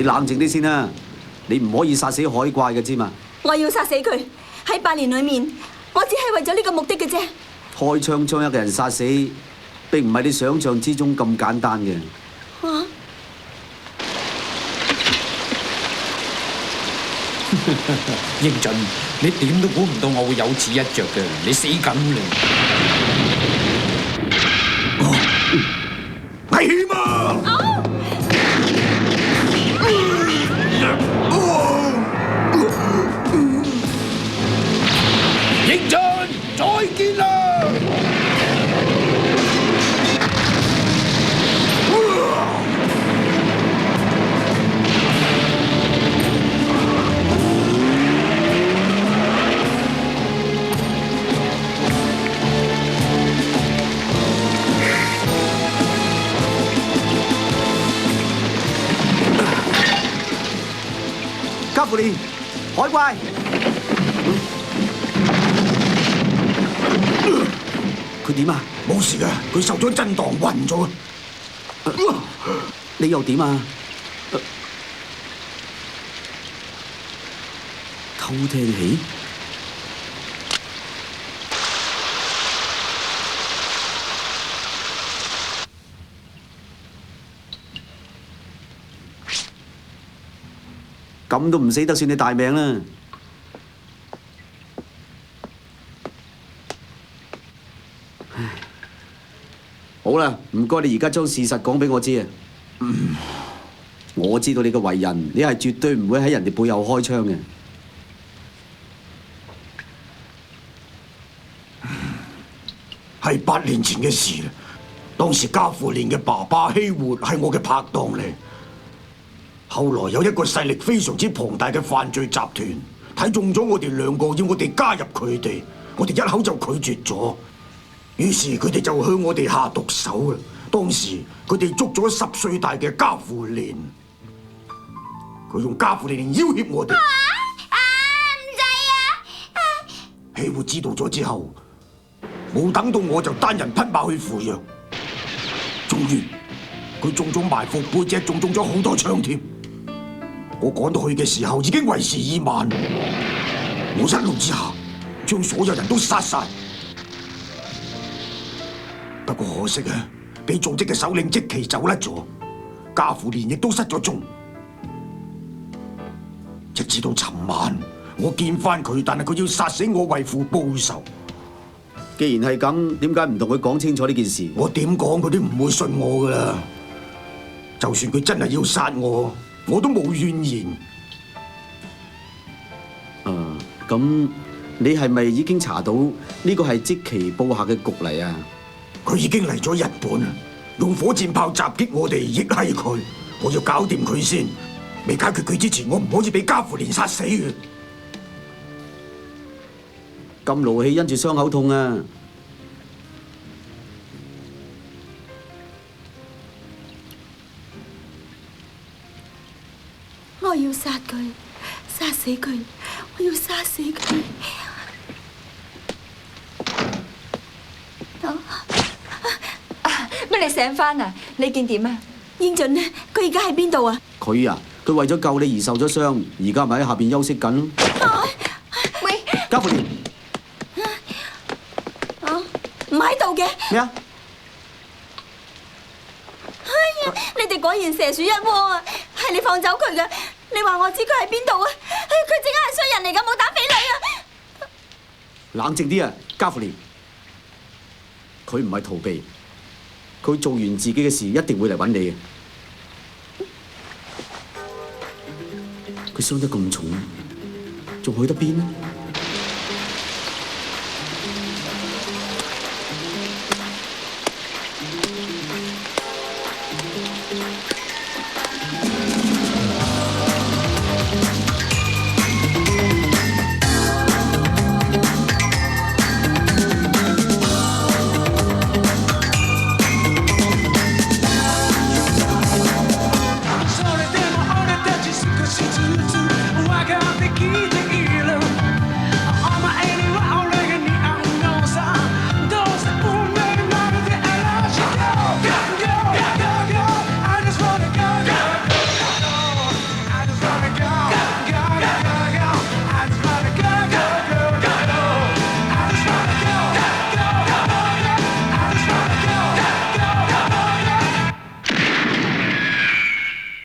你冷靜啲先啦，你唔可以殺死海怪嘅知嘛？我要殺死佢，喺8年裏面，我只係為咗呢個目的嘅啫。開槍將一個人殺死，並唔係你想象之中咁簡單嘅。啊！英俊，你點都估唔到我會有此一着嘅，你死梗啦！危險啊！英俊，再見啦！加芙蓮，海怪，佢點啊？冇事㗎，佢受咗震盪暈咗。你又點啊？偷聽器？咁都唔死得，算你大命啦！好啦，唔該，你而家將事實講俾我知啊！我知道你嘅為人，你係絕對唔會喺人哋背後開槍嘅。係8年前嘅事啦。當時加芙蓮嘅爸爸希活係我嘅拍檔嚟。後來有一個勢力非常之龐大嘅犯罪集團睇中咗我哋兩個，要我哋加入佢哋，我哋一口就拒絕咗。於是佢哋就向我哋下毒手啦。當時佢哋捉咗10歲大嘅加芙蓮，佢用加芙蓮嚟要挾我哋。唔制啊！希活知道咗之後，冇等到我就單人匹馬去赴約。終於佢中咗埋伏，背脊仲中咗好多槍添。我趕到去嘅時候已經為時已晚，我一怒之下將所有人都殺晒。不過可惜啊，俾組織嘅首領即期走甩咗，加芙蓮亦都失咗蹤。直至到尋晚，我見翻佢，但係佢要殺死我為父報仇。既然係咁，點解唔同佢講清楚呢件事？我點講佢都唔會信我噶啦。就算佢真係要殺我，我都冇怨言。咁你係咪已經查到呢個係即期布下嘅局嚟啊？佢已經嚟咗日本，用火箭炮襲擊我哋，亦係佢。我要搞掂佢先，未解決佢之前，我唔可以俾加芙蓮殺死嘅。咁勞氣因住傷口痛啊！我要殺佢，殺死佢，我要殺死佢。乜你醒返啊？你見點啊？英俊呢？佢而家喺邊度啊？佢啊，佢為咗救你而受咗傷，而家咪喺下邊休息緊。喂，加芙蓮，唔喺度嘅。咩啊？哎呀，你哋果然蛇鼠一窩啊！係你放走佢嘅，你話我知佢喺邊度啊？佢淨係衰人嚟㗎，冇打匪女啊！冷靜啲啊，加芙蓮，佢唔係逃避，佢做完自己嘅事一定會嚟揾你嘅。佢傷得咁重，仲去得邊呢？